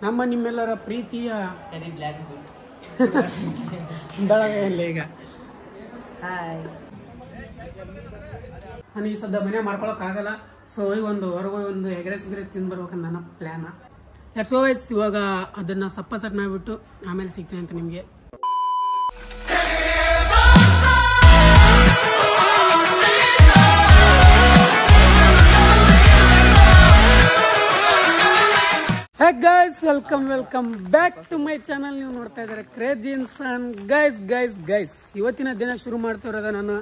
ನಮ್ಮ ನಿಮ್ಮೆಲ್ಲರ ಪ್ರೀತಿಯ ಬೆಳಗ್ಗೆ ಈಗ ನನಗೆ ಸದ್ಯ ಮನೆ ಮಾಡ್ಕೊಳಕ್ ಆಗಲ್ಲ. ಸೊ ಹೋಗಿ ಹೊರಗೆ ಒಂದು ಎಗ್ರೆಸ್ ತಿಂದು ಬರ್ಬೇಕಂತ ನನ್ನ ಪ್ಲಾನ್. Let's go guys. ಇವಾಗ ಅದನ್ನ ಸಪ್ಪ ಸಟ್ ಮಾಡಿಬಿಟ್ಟು ಆಮೇಲೆ ಸಿಗ್ತೀನಿ ಅಂತ ನಿಮಗೆ. Hey guys, welcome back to my channel. ನೀವು ನೋಡ್ತಾ ಇದ್ದಾರೆ ಕ್ರೇಜಿ ಇನ್ಸಾನ್. ಗೈಸ್ ಇವತ್ತಿನ ದಿನ ಶುರು ಮಾಡ್ತಿರೋದ ನಾನು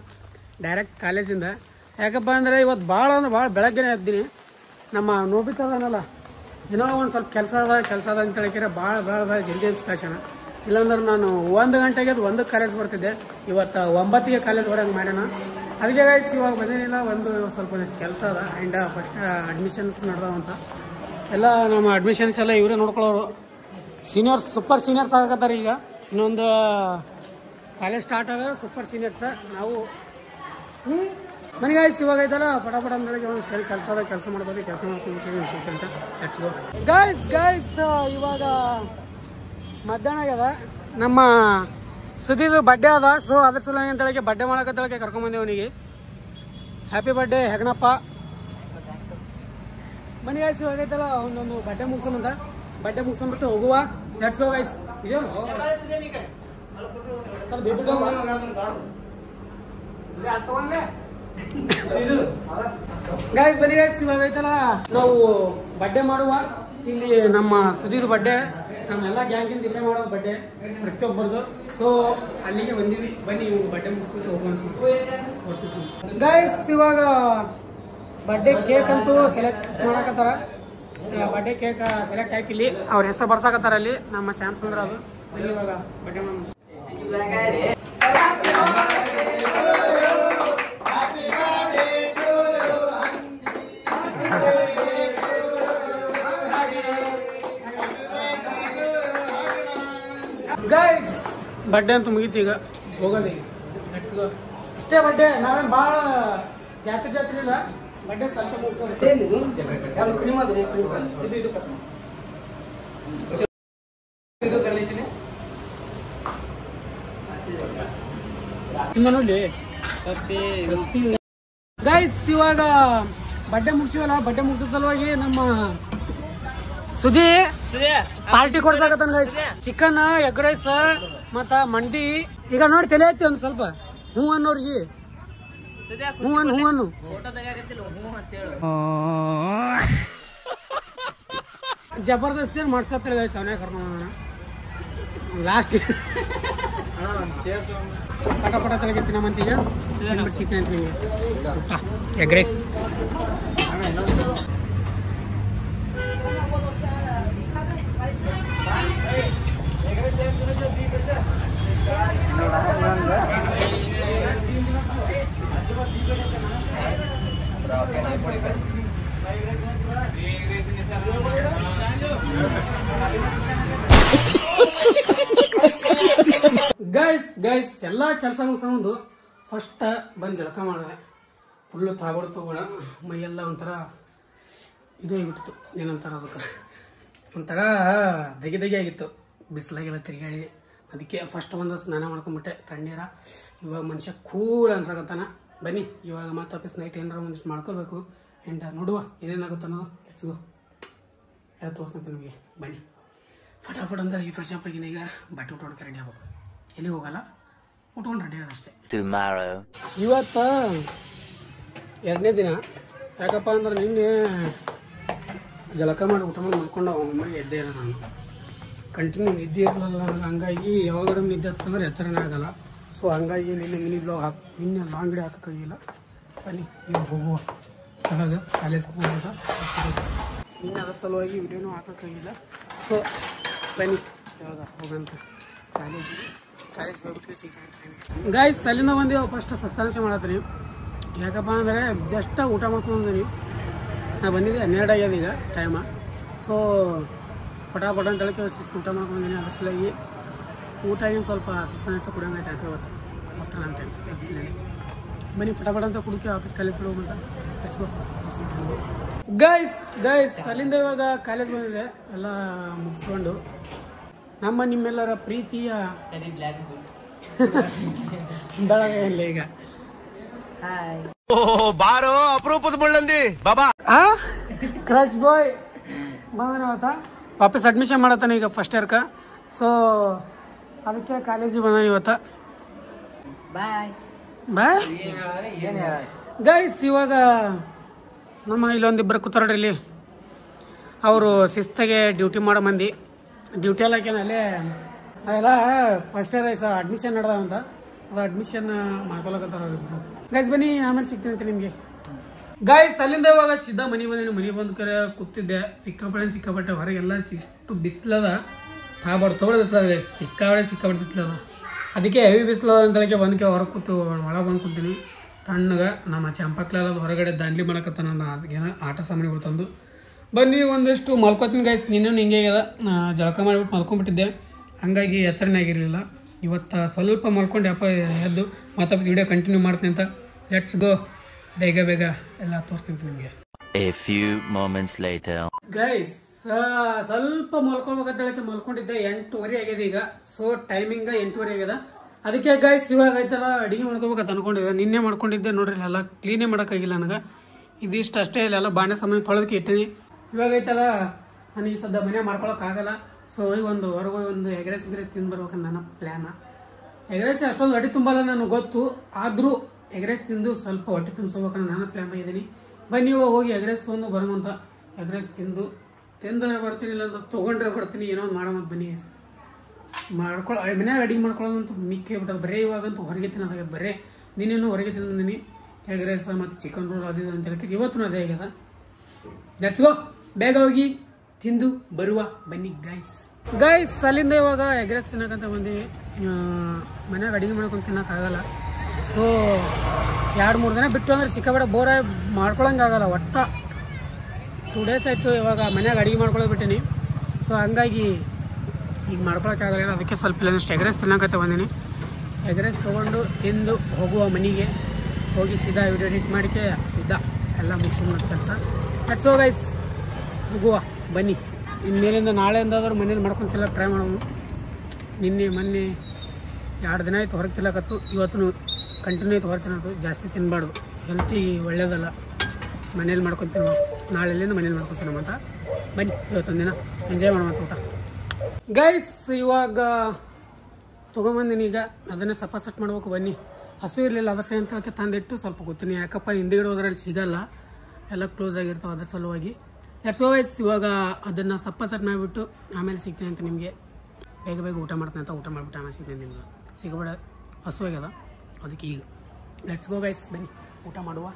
ಡೈರೆಕ್ಟ್ ಕಾಲೇಜಿಂದ. ಯಾಕಪ್ಪ ಅಂದ್ರೆ ಇವತ್ತು ಭಾಳ ಬೆಳಗ್ಗೆನೇ ಎದ್ದೀನಿ. ನಮ್ಮ ನೋಬಿತದನಲ್ಲ, ಏನೋ ಒಂದು ಸ್ವಲ್ಪ ಕೆಲಸ ಅದ ಅಂತ ಹೇಳಿದ್ರೆ ಭಾಳ ಜಲ್ದಿ ಕಳ್ಸೋಣ. ಇಲ್ಲಾಂದ್ರೆ ನಾನು 1 ಗಂಟೆಗೆ 1 ಕಾಲೇಜ್ ಬರ್ತಿದ್ದೆ. ಇವತ್ತು 9ಗೆ ಕಾಲೇಜ್ ಬರೋಂಗೆ ಮಾಡೋಣ. ಅದಕ್ಕೆ ಗೈಸ್ ಇವಾಗ ಬಂದೇನಿಲ್ಲ, ಸ್ವಲ್ಪ ಕೆಲಸ ಅದ. ಆ್ಯಂಡ್ ಫಸ್ಟ್ ಅಡ್ಮಿಷನ್ಸ್ ನಡೆದವಂತ ಎಲ್ಲ ನಮ್ಮ ಅಡ್ಮಿಷನ್ಸ್ ಎಲ್ಲ ಇವರೇ ನೋಡ್ಕೊಳ್ಳೋರು. ಸೀನಿಯರ್ಸ್, ಸೂಪರ್ ಸೀನಿಯರ್ಸ್ ಆಗತ್ತಾರೆ. ಈಗ ಇನ್ನೊಂದು ಕಾಲೇಜ್ ಸ್ಟಾರ್ಟ್ ಆಗ ಸೂಪರ್ ಸೀನಿಯರ್ಸ್ ನಾವು ಮನೆಗಾಯ್ಸ್. ಇವಾಗ ಐತಲ್ಲ ಪಟಾಪಟ ಅಂದ್ರೆ ಒಂದು ಸ್ಟೈಲ್ ಕೆಲಸ ಮಾಡ್ಬೋದು. ಕೆಲಸ ಮಾಡ್ಕೊಂಡು ಅಂತ ಹಚ್ಕೋ ಗೈಸ್. ಇವಾಗ ಮಧ್ಯಾಹ್ನ ಆಗ್ಯದ. ನಮ್ಮ ಸುದೀದು ಬರ್ಡೇ ಅದ. ಸೊ ಅದ್ರ ಸಲುವಾಗಿ ಅಂತ ಹೇಳಿ ಬರ್ಡೇ ಮಾಡಕತ್ತಳಕ್ಕೆ ಕರ್ಕೊಂಬಂದೇವ್ ಅವನಿಗೆ. Happy birthday Heganappa. ಬನ್ನಿ ಗೈಸ್, ಇವಾಗ ಐತಲ್ಲ ಒಂದೊಂದು ಬರ್ಡೇ ಮುಗಿಸ್ಕೊಂಡ್ಬಿಟ್ಟು ಹೋಗುವ. Let's go guys. ಇದೇನು ಗೈಸ್ ಬನ್ನಿ ಗೈಸ್, ಇವಾಗ ಐತಲ್ಲ ನಾವು ಬರ್ಡೇ ಮಾಡುವ. ಇಲ್ಲಿ ನಮ್ಮ ಸುದೀದ್ ಬರ್ಡೇ, ನಮ್ಮೆಲ್ಲ ಗ್ಯಾಂಗಿಂದ ಇಲ್ಲೇ ಮಾಡೋದು ಬರ್ಡೇ ಪ್ರತಿಯೊಬ್ಬರದು. ಸೊ ಅಲ್ಲಿಗೆ ಬಂದೀವಿ. ಬನ್ನಿ ಬರ್ಡೇ ಮುಗಿಸ್ಬಿಟ್ಟು ಹೋಗುವಂತ ಗೈಸ್. ಇವಾಗ ಬರ್ಡೇ ಕೇಕ್ ಅಂತೂ ಸೆಲೆಕ್ಟ್ ಮಾಡಕತ್ತಾರ. ಬರ್ಡೇ ಕೇಕ್ ಸೆಲೆಕ್ಟ್ ಹಾಕಿಲ್ಲಿ ಅವ್ರ ಹೆಸರು ಬರ್ಸಾಕತ್ತಾರ ಅಲ್ಲಿ. ನಮ್ಮ ಶ್ಯಾಮ್ ಸುಂದ್ರ ಅದು. ಬನ್ನಿ ಇವಾಗ ಬರ್ಡೇ ಮಾಡೋಣ. ಗೈಸ್ ಬರ್ಡೇ ಅಂತ ಮುಗೀತು, ಈಗ ಹೋಗೋದೇ. ಇಷ್ಟೇ ಬರ್ಡೇ. ನಾವೇನು ಭಾಳ ಜಾತ್ರೆ ಇಲ್ಲ. ಬರ್ಡೇ ಸ್ವಲ್ಪ ಮುಗಿಸೋದು. ನೋಡಿ ಗೈಸ್, ಇವಾಗ ಬರ್ಡೇ ಮುಗಿಸಿವಲ್ಲ. ಬರ್ಡೇ ಮುಗಿಸೋ ಸಲುವಾಗಿ ನಮ್ಮ ಸುದಿ ಪಾರ್ಟಿ ಕೊಡ್ಸಾಕತ್ತಾನ ಗೈಸ್. ಚಿಕನ್, ಎಗ್ ರೈಸ್ ಮತ್ತ ಮಂಡಿ. ಈಗ ನೋಡಿ ತಲೆ ಐತಿ ಒಂದ್ ಸ್ವಲ್ಪ. ಹೂ ಅನ್ನೋರ್ಗಿ ಹೂ ಅನ್ನು ಜಬರ್ದಸ್ತಿ ಮಾಡ್ಸತ್ತಾರ ಗೈಸ್. ಅವನೇ ಕರ್ಕೊಂಡ ಲಾಸ್ಟ್ ಪಟ ತಲೆಗೆ ತಿನ್ನಮಂತೀಗ ಸಿಗ್ತೇನೆ ನಿಮಗೆ ಎಗ್ ರೈಸ್. ಗೈಸ್ ಎಲ್ಲಾ ಕೆಲಸ ಮುಗಿಸ್ಕೊಂಡು ಫಸ್ಟ್ ಬಂದು ಜಳಕ ಮಾಡಿದೆ. ಫುಲ್ಲು ತಾಬಡ್ತು ಕೂಡ ಮೈಯೆಲ್ಲ ಒಂಥರ ಇದು ಆಗಿಬಿಟ್ಟಿತ್ತು. ಏನಂತಾರ ಅದಕ್ಕೆ, ಒಂಥರ ದಗಿ ಆಗಿತ್ತು. ಬಿಸಿಲಾಗೆಲ್ಲ ತಿರುಗಾಡಿ. ಅದಕ್ಕೆ ಫಸ್ಟ್ ಒಂದು ಸ್ನಾನ ಮಾಡ್ಕೊಂಡ್ಬಿಟ್ಟೆ ತಣ್ಣೀರ. ಇವಾಗ ಮನುಷ್ಯ ಕೂಲ್ ಅನ್ಸಕತ್ತಾನ. ಬನ್ನಿ ಇವಾಗ ಮತ್ತೆ ವಾಪಸ್ ನೈಟ್ ಏನಾರ ಒಂದಿಷ್ಟು ಮಾಡ್ಕೋಬೇಕು. ಆ್ಯಂಡ್ ನೋಡುವ ಏನೇನಾಗುತ್ತೆ ಅನ್ನೋದು. Let's go. ಯಾವ್ದು ತೋರಿಸ್ಕೊಂತೀನಿ ನಿಮಗೆ. ಬನ್ನಿ ಫಟಾಫಟ್ ಅಂತ ಈ ಫ್ರೆಶ್ ಅಪ್ ಆಗಿನ. ಈಗ ಬಟ್ಟೆ ಉಟ್ಕೊಂಡ್ಕೆ ರೆಡಿ ಆಗ್ಬೇಕು. ಎಲ್ಲಿ ಹೋಗಲ್ಲ, ಉಟ್ಕೊಂಡು ರೆಡಿ ಆಗೋದಷ್ಟೇ. ಇವತ್ತು 2ನೇ ದಿನ. ಯಾಕಪ್ಪ ಅಂದ್ರೆ ನಿನ್ನೆ ಜಳಕ ಮಾಡಿ ಊಟ ಮಾಡಿ ಮಾಡ್ಕೊಂಡು ಒಮ್ಮೆ ಎದ್ದೇ ಇಲ್ಲ. ನಾನು ಕಂಟಿನ್ಯೂ ನಿದ್ದೆ ಇರಲಿಲ್ಲ ನನಗೆ. ಹಂಗಾಗಿ ಯಾವಾಗಡೆ ನಿದ್ದೆ ಹತ್ತಂದ್ರೆ ಎಚ್ಚರನೇ ಆಗಲ್ಲ. ಸೊ ಹಂಗಾಗಿ ನಿನ್ನೆ ಮಿನಿ ಬ್ಲಾಗ್ ನಿನ್ನೆ ಲಾಂಗ್ ಡೇ ಹಾಕೋಕ್ಕಾಗಿಲ್ಲ. ಬನ್ನಿ ಇವಾಗ ಹೋಗುವ ಕೆಳಗೆ ಕಾಲೇಜ್ಗೆ ಹೋಗೋದ. ನಿನ್ನೆ ಅದರ ಸಲುವಾಗಿ ವಿಡಿಯೋನೂ ಹಾಕೋಕ್ಕಾಗಿಲ್ಲ. ಸೊ ಬನ್ನಿ ಇವಾಗ ಹೋಗಂತ ಕಾಲೇಜ್ ಹೋಗ್ಬಿಟ್ಟು ಸಿಗ್ತೀನಿ ಗೈಸ್. ಅಲ್ಲಿಂದ ಬಂದು ಫಸ್ಟ್ ಸಸ್ತಾಂಶ ಮಾಡತ್ತೀನಿ. ಯಾಕಪ್ಪ ಅಂದರೆ ಜಸ್ಟ್ ಊಟ ಮಾಡ್ಕೊಂಡಿದ್ದೀನಿ. ನಾ ಬಂದಿದ್ದೆ 12 ಆಗ್ಯದ ಈಗ ಟೈಮ. ಸೊ ಪಟಾಪಟ ಅಂತ ಹೇಳಕ್ಕೆ ಶಿಸ್ತು ಊಟ ಮಾಡ್ಕೊಂಡಿದ್ದೀನಿ. ಅದ್ರ ಸಲುವಾಗಿ ಊಟ ಏನು ಸ್ವಲ್ಪ ಸಸ್ತಾಂಶ ಕುಡಿಯೋಂಗೈತೆ. ಯಾಕೆ ಇವತ್ತು ಆಫ್ಟರ್ನೂನ್ ಟೈಮ್ ಬನ್ನಿ ಪಟಾಪಟ ಅಂತ ಕುಡಿಕೆ ಆಫೀಸ್ ಕಾಲೇಜ್ ಹೋಗುವಂತ. ಗೈಸ್ ಅಲ್ಲಿಂದ ಇವಾಗ ಕಾಲೇಜ್ ಬಂದಿದೆ ಎಲ್ಲ ಮುಗಿಸ್ಕೊಂಡು ನಿಮ್ಮೆಲ್ಲರ ಪ್ರೀತಿಯ ಬೆಳಗ್ಗೆ ಈಗ ಬಾರೋ ಅಪರೂಪದ ಮುಳ್ಳಂದಿ ಬಾಬಾ ಕ್ರಶ್ ಬಾಯ್ ಬಂದನವತ್ತ ವಾಪಸ್ ಅಡ್ಮಿಷನ್ ಮಾಡತ್ತಾನೆ ಈಗ ಫಸ್ಟ್ ಇಯರ್ಕ ಸೊ ಅದಕ್ಕೆ ಕಾಲೇಜಿಗೆ ಬಂದಾನ ಇವತ್ತ ಬಾಯ್ ಗೈಸ್ ಇವಾಗ ನಮ್ಮ ಇಲ್ಲೊಂದಿಬ್ಬರು ಕೂತಾರ್ರಿ ಇಲ್ಲಿ ಅವರು ಶಿಸ್ತಾಗೆ ಡ್ಯೂಟಿ ಮಾಡೋ ಮಂದಿ ಡ್ಯೂಟಿ ಎಲ್ಲಕೇನಲ್ಲೇ ಅವೆಲ್ಲ ಫಸ್ಟ್ ಇಯರ್ ಐಸ ಅಡ್ಮಿಷನ್ ನಡೆದಾವಂತ ಅದು ಅಡ್ಮಿಷನ್ ಮಾಡ್ಕೊಳಕತ್ತಾರ ಅವ್ರಿಬ್ರು ಗೈಸ್ ಬನ್ನಿ ಆಮೇಲೆ ಸಿಗ್ತೀನಿ ಅಂತ ನಿಮಗೆ ಗೈಸ್ ಅಲ್ಲಿಂದ ಇವಾಗ ಸಿದ್ಧ ಮನೆ ಬಂದು ಕರೆ ಕೂತಿದ್ದೆ ಸಿಕ್ಕಾಪಟ್ಟೆ ಹೊರಗೆಲ್ಲ ಇಷ್ಟು ಬಿಸಿಲದ ತಗೊಳ್ಳಿ ಬಿಸಿಲದ ಗೈಸ್ ಸಿಕ್ಕಾಪಟ್ಟೆ ಬಿಸಿಲದ ಅದಕ್ಕೆ ಹೆವಿ ಬಿಸಿಲದ ಅಂತೇಳಿ ಬಂದಕ್ಕೆ ಹೊರಗೆ ಕೂತು ಒಳಗೆ ಬಂದು ಕೂತೀನಿ ತಣ್ಣಗೆ ನಮ್ಮ ಚಂಪಕ್ಲೆಲ್ಲ ಹೊರಗಡೆ ದಾಂಡ್ಲಿ ಮಾಡಕತ್ತ ನನ್ನ ಅದಕ್ಕೇನೋ ಆಟ ಸಾಮಾನುಗಳು ತಂದು ಬನ್ನಿ ಒಂದಷ್ಟು ಮಲ್ಕೋತೀನಿ ಗೈಸ್ ನಿನ್ನೂ ಹಿಂಗೆ ಆಗ್ಯದ ಜಳಕ ಮಾಡಿಬಿಟ್ಟು ಮಲ್ಕೊಂಡ್ಬಿಟ್ಟಿದ್ದೆ ಹಂಗಾಗಿ ಹೆಸರಿನಾಗಿರಲಿಲ್ಲ ಇವತ್ತು ಸ್ವಲ್ಪ ಮಲ್ಕೊಂಡು ಯಪ್ಪ ಎದ್ದು ಮತ್ತೆ ವಿಡಿಯೋ ಕಂಟಿನ್ಯೂ ಮಾಡ್ತೀನಿ ಅಂತ ಲೆಟ್ಸ್ ಗೋ ಬೇಗ ಎಲ್ಲ ತೋರಿಸ್ತೀನಿ ನಿಮಗೆ ಗೈಸ್ ಸ್ವಲ್ಪ ಮಲ್ಕೊಳ್ಬೇಕಂತ ಮಲ್ಕೊಂಡಿದ್ದೆ 8:30 ಆಗ್ಯದ ಈಗ ಸೊ ಟೈಮಿಂಗ್ 8:30 ಆಗ್ಯದ ಅದಕ್ಕೆ ಗೈಸ್ ಇವಾಗ ಐತಲ್ಲ ಅಡಿಗೆ ಮಾಡ್ಕೋಬೇಕಂತ ಅನ್ಕೊಂಡಿದ್ದೆ ನಿನ್ನೆ ಮಾಡ್ಕೊಂಡಿದ್ದೆ ನೋಡ್ರಿ ಎಲ್ಲ ಕ್ಲೀನೇ ಮಾಡೋಕ್ಕಾಗಿಲ್ಲ ನನಗೆ ಇದಿಷ್ಟು ಅಷ್ಟೇ ಇಲ್ಲ ಎಲ್ಲ ಬಾಂಡೆ ಸಾಮಾನು ತೊಳೆದಕ್ಕೆ ಇಟ್ಟಿನಿ ಇವಾಗ ಐತಲ್ಲ ನನಗೆ ಸದ್ಯ ಮನೆ ಮಾಡ್ಕೊಳಕ್ಕಾಗಲ್ಲ ಸೊ ಈಗ ಹೊರಗೆ ಒಂದು ಎಗ್ರೆಸ್ ತಿಂದು ಬರ್ಬೇಕಂತ ನನ್ನ ಪ್ಲ್ಯಾನ ಎಗ್ರೆಸ್ ಅಷ್ಟೊಂದು ಹೊಟ್ಟೆ ತುಂಬಲ್ಲ ನನಗೆ ಗೊತ್ತು ಆದರೂ ಎಗ್ರೆಸ್ ತಿಂದು ಸ್ವಲ್ಪ ಹೊಟ್ಟೆ ತುಂಬಿಸ್ಬೇಕಂತ ನಾನು ಪ್ಲ್ಯಾನ್ ಮಾಡಿದ್ದೀನಿ ಬನ್ನಿ ಹೋಗಿ ಎಗ್ರೆಸ್ ತೊಗೊಂಡು ಬರೋಣ ಎಗ್ರೆಸ್ ತಿಂದರೆ ಬರ್ತೀನಿ ಇಲ್ಲ ಅಂದ್ರೆ ತೊಗೊಂಡ್ರೆ ಬರ್ತೀನಿ ಏನೋ ಒಂದು ಮಾಡೋಣ ಬನ್ನಿ ಮನ್ಯಾಗ ಅಡಿಗೆ ಮಾಡ್ಕೊಳ್ಳೋದಂತೂ ಮಿಕ್ಕೇ ಬಿಟ್ಟದ ಬರೀ ಇವಾಗಂತೂ ಹೊರಗೆ ತಿನ್ನೋದಾಗ್ಯದ ಬರೀ ನೀನೇನು ಹೊರಗೆ ತಿಂದಿನಿ ಎಗ್ ರೈಸ್ ಮತ್ತು ಚಿಕನ್ ರೋಲ್ ಅದು ಅಂತ ಹೇಳ್ತೀವಿ ಇವತ್ತು ಅದೇ ಆಗ್ಯದ ಲೆಟ್ಸ್ ಗೋ ಬೇಗ ಹೋಗಿ ತಿಂದು ಬರುವ ಬನ್ನಿ ಗೈಸ್ ಅಲ್ಲಿಂದ ಇವಾಗ ಎಗ್ ರೈಸ್ ತಿನ್ನಕಂತ ಬಂದೀವಿ ಮನ್ಯಾಗ ಅಡಿಗೆ ಮಾಡ್ಕೊಂಡು ತಿನ್ನೋಕ್ಕಾಗಲ್ಲ ಸೊ 2-3 ದಿನ ಬಿಟ್ಟು ಅಂದ್ರೆ ಸಿಕ್ಕಾಬೇಡ ಬೋರ ಮಾಡ್ಕೊಳಂಗಾಗಲ್ಲ ಒಟ್ಟ 2 ಡೇಸ್ ಆಯಿತು ಇವಾಗ ಮನ್ಯಾಗ ಅಡಿಗೆ ಮಾಡ್ಕೊಳ್ಳೋದು ಬಿಟ್ಟಿನಿ ಸೊ ಹಂಗಾಗಿ ಈಗ ಮಾಡ್ಕೊಳಕ್ಕಾಗಲ್ಲ ಅದಕ್ಕೆ ಸ್ವಲ್ಪ ಇಲ್ಲದಷ್ಟು ಎಗ್ ರೈಸ್ ತಿನ್ನಕತ್ತೆ ಬಂದೀನಿ ಎಗ್ ರೈಸ್ ತೊಗೊಂಡು ತಿಂದು ಹೋಗುವ ಮನೆಗೆ ಹೋಗಿ ಸೀದಾ ವಿಡಿಯೋ ಎಡಿಟ್ ಮಾಡಿಕೆ ಸೀದಾ ಎಲ್ಲ ಮುಗಿಸ್ಕೊಂಡು ಕೆಲಸ ಲೆಟ್ಸ್ ಗೋ ಗೈಸ್ ಹೋಗುವ ಬನ್ನಿ ಇನ್ಮೇಲಿಂದ ನಾಳೆಯಿಂದಾದ್ರೂ ಮನೇಲಿ ಮಾಡ್ಕೊತಿಲ್ಲ ಟ್ರೈ ಮಾಡೋಣ ಮೊನ್ನೆ 2 ದಿನ ಆಯ್ತು ಹೊರಗೆ ತಿನ್ನಕತ್ತು ಇವತ್ತು ಕಂಟಿನ್ಯೂ ಆಯ್ತು ಹೊರಗೆ ತಿನ್ನೋದು ಜಾಸ್ತಿ ತಿನ್ನಬಾರ್ದು ಹೆಲ್ತಿಗೆ ಒಳ್ಳೇದಲ್ಲ ಮನೇಲಿ ಮಾಡ್ಕೊತೀವಿ ನಾಳೆಲ್ಲಿಂದ ಮನೇಲಿ ಮಾಡ್ಕೊತೀವಿ ಅಂತ ಬನ್ನಿ ಇವತ್ತೊಂದಿನ ಎಂಜಾಯ್ ಮಾಡೋಣ ಊಟ ಗೈಸ್ ಇವಾಗ ತೊಗೊಂಬಂದಿನಿ ಈಗ ಅದನ್ನೇ ಸಪ್ಪ ಸೆಟ್ ಮಾಡ್ಬೇಕು ಬನ್ನಿ ಹಸು ಇರಲಿಲ್ಲ ಅದಕ್ಕೆ ಅಂತ ತಂದಿಟ್ಟು ಸ್ವಲ್ಪ ಗೊತ್ತೀನಿ ಯಾಕಪ್ಪ ಹಿಂದಿಗಡೆ ಹೋದ್ರಲ್ಲಿ ಸಿಗಲ್ಲ ಎಲ್ಲ ಕ್ಲೋಸ್ ಆಗಿರ್ತಾವೆ ಅದ್ರ ಸಲುವಾಗಿ ಲೆಟ್ಸ್ ಗೋ ಗೈಸ್ ಇವಾಗ ಅದನ್ನು ಸಪ್ಪ ಸೆಟ್ ಮಾಡಿಬಿಟ್ಟು ಆಮೇಲೆ ಸಿಗ್ತೀನಿ ಅಂತ ನಿಮಗೆ ಬೇಗ ಊಟ ಮಾಡ್ತೀನಿ ಅಂತ ಊಟ ಮಾಡಿಬಿಟ್ಟು ಆಮೇಲೆ ಸಿಗ್ತೀನಿ ನಿಮ್ಗೆ ಸಿಗಬೇಡ ಹಸು ಆಗ್ಯದ ಅದಕ್ಕೆ ಈಗ ಲೆಟ್ಸ್ ಗೋ ಗೈಸ್ ಬನ್ನಿ ಊಟ ಮಾಡುವ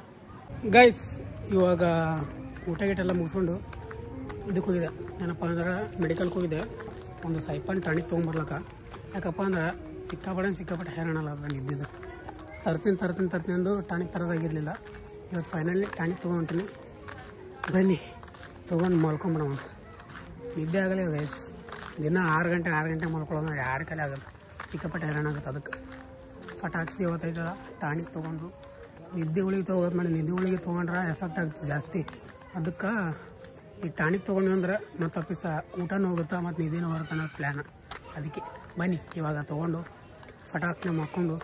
ಗೈಸ್ ಇವಾಗ ಊಟ ಗೀಟೆಲ್ಲ ಮುಗಿಸ್ಕೊಂಡು ಇದಕ್ಕೆ ಹೋಗಿದೆ ಏನಪ್ಪ ಅಂದ್ರೆ ಮೆಡಿಕಲ್ಗೆ ಹೋಗಿದೆ ಒಂದು ಸೈಪನ್ ಟಾಣಿಕ್ ತೊಗೊಂಬರ್ಲಕ್ಕ ಯಾಕಪ್ಪ ಅಂದ್ರೆ ಸಿಕ್ಕಾಪಟ್ಟೆ ಹೈರಾಣಲ್ಲ ಅದ ನಿದ್ದಿದ್ದು ತರ್ತೀನಿ ಅಂದು ಟಾಣಿಕ್ ತರೋದಾಗಿರಲಿಲ್ಲ ಇವತ್ತು ಫೈನಲಿ ಟಾಣಿಕ್ ತೊಗೊಂತೀನಿ ಬನ್ನಿ ತೊಗೊಂಡು ಮಲ್ಕೊಂಬಿಡೋಣ ನಿದ್ದೆ ಆಗಲ್ಲ ಗೈಸ್ ದಿನ 6 ಗಂಟೆ ಮಲ್ಕೊಳ್ಳೋಣ ಯಾರ ಕಲೆ ಆಗಲ್ಲ ಸಿಕ್ಕಾಪಟ್ಟೆ ಹೈರಾಣ ಆಗುತ್ತೆ ಅದಕ್ಕೆ ಪಟಾಕ್ಸಿ ಇವತ್ತೈತಲ್ಲ ಟಾಣಿಕ್ ತೊಗೊಂಡು ನಿದ್ದೆ ಗುಳಿಗೆ ತೊಗೋದು ಮಾಡಿ ನಿದ್ದೆ ಗುಳಿಗೆ ತೊಗೊಂಡ್ರೆ ಎಫೆಕ್ಟ್ ಆಗುತ್ತೆ ಜಾಸ್ತಿ ಅದಕ್ಕೆ ಈ ಟಾಣಿಕ್ ತೊಗೊಂಡು ಅಂದ್ರೆ ಮತ್ತು ಆಫೀಸ ಊಟನೂ ಹೋಗುತ್ತಾ ಮತ್ತು ನಿದ್ದೆನೂ ಬರುತ್ತೆ ಅನ್ನೋ ಪ್ಲ್ಯಾನ ಅದಕ್ಕೆ ಬನ್ನಿ ಇವಾಗ ತೊಗೊಂಡು ಪಟಾಕ್ನ ಮಾಡ್ಕೊಂಡು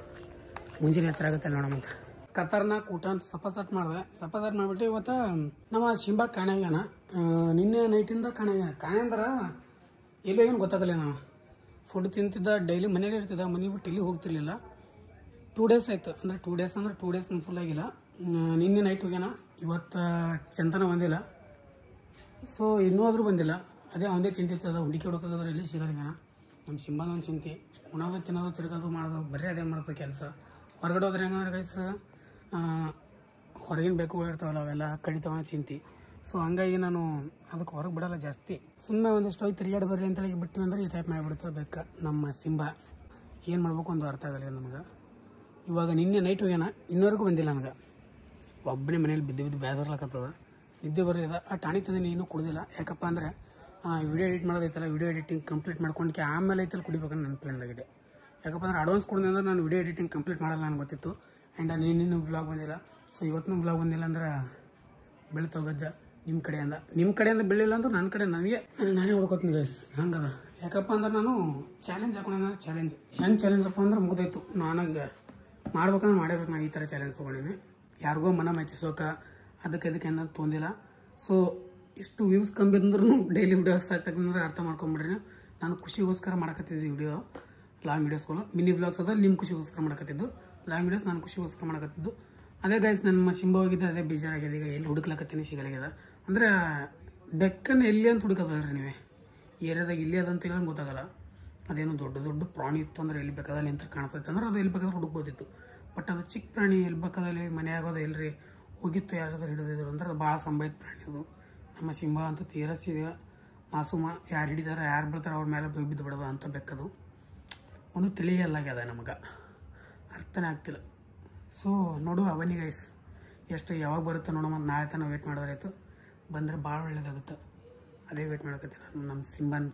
ಮುಂಜಾನೆ ಎಚ್ಚರ ಆಗುತ್ತೆ ನೋಡೋಣ ಅಂತ ಕತ್ತರ್ನಾಕ್ ಊಟ ಅಂತ ಸಪ್ಪ ಸೆಟ್ ಮಾಡಿಬಿಟ್ಟು ಇವತ್ತು ನಮ್ಮ ಶಿಂಬಾ ಕಾಣೆಗ್ಯಾನ ನಿನ್ನೆ ನೈಟಿಂದ ಕಾಣೆ ಅಂದ್ರೆ ಎಲ್ಲೇನು ಗೊತ್ತಾಗಲ್ಲ ನಾವು ಫುಡ್ ತಿಂತಿದ್ದ ಡೈಲಿ ಮನೇಲಿ ಇರ್ತಿದ್ದ ಮನೆ ಬಿಟ್ಟು ಇಲ್ಲಿ ಹೋಗ್ತಿರ್ಲಿಲ್ಲ 2 ಡೇಸ್ ಆಯಿತು ಅಂದರೆ 2 ಡೇಸ್ ಫುಲ್ ಆಗಿಲ್ಲ ನಿನ್ನೆ ನೈಟ್ ಹೋಗ್ಯಾನ ಇವತ್ತು ಚಂತನ ಬಂದಿಲ್ಲ ಸೊ ಇನ್ನೂ ಆದರೂ ಬಂದಿಲ್ಲ ಅದೇ ಅವನದೇ ಚಿಂತೆ ಇರ್ತದ ಹುಡುಕಿ ಹುಡುಕೋದ್ರೆ ಇಲ್ಲಿ ಸಿಗೋದಿಲ್ಲ ನಮ್ಮ ಶಿಂಬಾದ ಒಂದು ಚಿಂತೆ ಉಣೋದು ತಿನ್ನೋದು ತಿರ್ಗೋದು ಮಾಡೋದು ಬರೀ ಅದೇ ಮಾಡೋದು ಕೆಲಸ ಹೊರಗಡೆ ಹೋದ್ರೆ ಹೆಂಗಂದ್ರೆ ಗೈಸ್ ಹೊರಗಿನ ಬೇಕು ಇರ್ತಾವಲ್ಲ ಅವೆಲ್ಲ ಕಡಿತಾವ ಚಿಂತೆ ಸೊ ಹಂಗಾಗಿ ನಾನು ಅದಕ್ಕೆ ಹೊರಗೆ ಬಿಡೋಲ್ಲ ಜಾಸ್ತಿ ಸುಮ್ಮನೆ ಒಂದಿಷ್ಟು ಹೋಗಿ ತಿರುಗಾಡಿ ಬರ್ರಿ ಅಂತೇಳಿ ಬಿಟ್ಟು ಅಂದ್ರೆ ಈ ಟೈಪ್ ಮಾಡಿಬಿಡ್ತದೆ ಬೇಕಾ ನಮ್ಮ ಸಿಂಬಾ ಏನು ಮಾಡ್ಬೇಕು ಒಂದು ಅರ್ಥ ಆಗಲ್ಲ ನಮಗೆ ಇವಾಗ ನಿನ್ನೆ ನೈಟ್ ಹೋಗ್ಯಾನ ಇನ್ನೂವರೆಗೂ ಬಂದಿಲ್ಲ ನನಗೆ ಒಬ್ಬನೇ ಮನೇಲಿ ಬಿದ್ದು ಬೇಸರ್ಲಾಕತ್ತದ ನಿದ್ದೆ ಬರೋದ ಆ ಟಾಣಿಕ್ ತಂದು ಇನ್ನೂ ಕುಡಿದಿಲ್ಲ ಯಾಕಪ್ಪ ಅಂದರೆ ವಿಡಿಯೋ ಎಡಿಟ್ ಮಾಡೋದೈತಲ್ಲ ವಿಡಿಯೋ ಎಡಿಟಿಂಗ್ ಕಂಪ್ಲೀಟ್ ಮಾಡ್ಕೊಂಡ್ಕೆ ಆಮೇಲೆ ಐತಲ್ಲಿ ಕುಡಿಬೇಕಂತ ನನ್ನ ಪ್ಲ್ಯಾನ್ ಆಗಿದೆ ಯಾಕಪ್ಪ ಅಂದ್ರೆ ಅಡ್ವಾನ್ಸ್ ಕೊಡಿದೆ ಅಂದ್ರೆ ನಾನು ವಿಡಿಯೋ ಎಡಿಟಿಂಗ್ ಕಂಪ್ಲೀಟ್ ಮಾಡಲ್ಲ ನನಗೆ ಗೊತ್ತಿತ್ತು ಆ್ಯಂಡ್ ನಿನ್ನೆ ಬ್ಲಾಗ್ ಬಂದಿಲ್ಲ ಸೊ ಇವತ್ತು ಬ್ಲಾಗ್ ಬಂದಿಲ್ಲ ಅಂದ್ರೆ ಬೆಳ್ತಾವ ಗಜ್ಜ ನಿಮ್ಮ ಕಡೆಯಿಂದ ಬೀಳಿಲ್ಲ ಅಂದ್ರೆ ನನ್ನ ಕಡೆ ನಾನೇ ಹೊಡ್ಕೋತೀನಿ ಗೈಸ್. ಹಂಗದ ಯಾಕಪ್ಪ ಅಂದ್ರೆ ನಾನು ಚಾಲೆಂಜ್ ಹಾಕೊಂಡೆ. ಚಾಲೆಂಜ್ ಹೆಂಗೆ ಚಾಲೆಂಜ್ ಅಪ್ಪ ಅಂದ್ರೆ ಮುಗಿದೋಯ್ತು. ನಾನು ಈಗ ಮಾಡ್ಬೇಕಂದ್ರೆ ಮಾಡೇಬೇಕು. ನಾನು ಈ ಥರ ಚಾಲೆಂಜ್ ತೊಗೊಂಡಿನಿ. ಯಾರಿಗೋ ಮನ ಮೆಚ್ಚಿಸೋಕೆ ಅದಕ್ಕೆ ಏನಂತ ತೊಂದಿಲ್ಲ. ಸೊ ಇಷ್ಟು ವ್ಯೂಸ್ ಕಮ್ಮಿ ಅಂದ್ರೂ ಡೈಲಿ ವಿಡಿಯೋಸ್ ಆಗ್ತಕ್ಕಂದ್ರೆ ಅರ್ಥ ಮಾಡ್ಕೊಂಬಿಡ್ರಿ. ನಾನು ಖುಷಿಗೋಸ್ಕರ ಮಾಡಕತ್ತಿದ್ದೆ ವಿಡಿಯೋ, ಲಾಂಗ್ ವಿಡಿಯೋಸ್ಗಳು. ಮಿನಿ ವ್ಲಾಗ್ಸ್ ಅದ ನಿಮ್ಮ ಖುಷಿಗೋಸ್ಕರ ಮಾಡಕತ್ತಿದ್ದು. ಲಾಂಗ್ ವಿಡಿಯೋಸ್ ನಾನು ಖುಷಿಗೋಸ್ಕರ ಮಾಡಕತ್ತಿದ್ದು. ಅದೇ ಗೈಸ್ ನಮ್ಮ ಶಿಂಬ ಹೋಗಿದ್ದೆ, ಅದೇ ಬೇಜಾರಾಗಿದೆ. ಈಗ ಎಲ್ಲಿ ಹುಡುಕ್ಲಕತ್ತೀನಿ ಸಿಗಲಾಗ್ಯದ. ಅಂದ್ರೆ ಬೆಕ್ಕನ್ನು ಎಲ್ಲಿ ಅಂತ ಹುಡುಕದಲ್ರಿ ನೀವೇ, ಏರಿಯಾದಾಗ ಇಲ್ಲಿ ಅದಂತ ಹೇಳಂಗೆ ಗೊತ್ತಾಗಲ್ಲ. ಅದೇನು ದೊಡ್ಡ ದೊಡ್ಡ ಪ್ರಾಣಿ ಇತ್ತು ಅಂದ್ರೆ ಎಲ್ಲಿ ಬೇಕಾದಲ್ಲಿ ನಿಂತು ಕಾಣ್ತೈತೆ ಅಂದ್ರೆ ಅದು ಎಲ್ಲಿ ಬೇಕಾದ್ರೆ ಹುಡುಕ್ಬೋದಿತ್ತು. ಬಟ್ ಅದು ಚಿಕ್ಕ ಪ್ರಾಣಿ ಎಲ್ಲಿ ಬೇಕಾದಲ್ಲಿ ಮನೆ ಆಗೋದು ಎಲ್ರಿ ಹೋಗಿತ್ತು, ಯಾರಾದ್ರೂ ಹಿಡಿದಿದ್ರು ಅಂದ್ರೆ ಅದು ಭಾಳ ಸಂಭಾವಿತ ಪ್ರಾಣಿ ಅದು. ನಮ್ಮ ಶಿಂಬ ಅಂತೂ ತೀರಸ್ತಿದೆಯಾ ಮಾಸುಮ, ಯಾರು ಹಿಡಿದಾರೆ ಯಾರು ಬಿಡ್ತಾರೆ ಅವ್ರ ಮೇಲೆ ಬಿದ್ದು ಬಿಡೋದು ಅಂತ ಬೆಕ್ಕದು. ಒಂದು ತಿಳಿಯಲ್ಲಾಗ್ಯದ ನಮಗೆ, ಅರ್ಥನೇ ಆಗ್ತಿಲ್ಲ. ಸೊ ನೋಡು ಅವನಿ ಗೈಸ್ ಎಷ್ಟು ಯಾವಾಗ ಬರುತ್ತೆ ನೋಡೋ. ನಾಳೆ ತನಕ ವೇಟ್ ಮಾಡೋದಾಯ್ತು. ಬಂದರೆ ಭಾಳ ಒಳ್ಳೇದಾಗುತ್ತೆ. ಅದೇ ವೇಟ್ ಮಾಡಕತ್ತೀನಿ ನಾನು. ನಮ್ಮ ಸಿಂಬನ್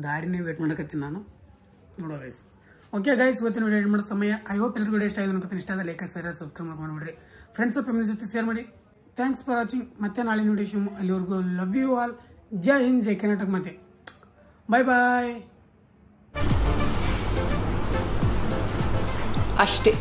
ದಾರಿನೇ ವೇಟ್ ಮಾಡಕತ್ತೀನಿ ನಾನು. ನೋಡೋ ಗೈಸ್. ಓಕೆ ಗೈಸ್, ಇವತ್ತಿನ ವಿಡಿಯೋ ಎಡ್ ಮಾಡೋ ಸಮಯ. ಐ ಹೋಪ್ ಎಲ್ಲರಿಗೂ ವಿಡಿಯೋ ಇಷ್ಟ ಆಗಿದೆ ಅನ್ಕೋತೀನಿ. ಇಷ್ಟ ಆದ ಲೈಕ್ ಶೇರ್ ಸಬ್ಸ್ಕ್ರೈಬ್ ಮಾಡ್ಕೊಂಡ್ಬಿಡ್ರಿ. ಫ್ರೆಂಡ್ಸ್ ಫ್ಯಾಮಿಲಿ ಜೊತೆ ಶೇರ್ ಮಾಡಿ. Thanks for watching. ಮತ್ತೆ ನಾಳೆ ವಿಡಿಯೋ ಅಲ್ಲಿವರೆಗೂ ಲವ್ ಯು ಆಲ್. ಜೈ ಹಿಂದ್, ಜೈ ಕರ್ನಾಟಕ. ಮತ್ತೆ ಬಾಯ್ ಬಾಯ್. ಅಷ್ಟೇ.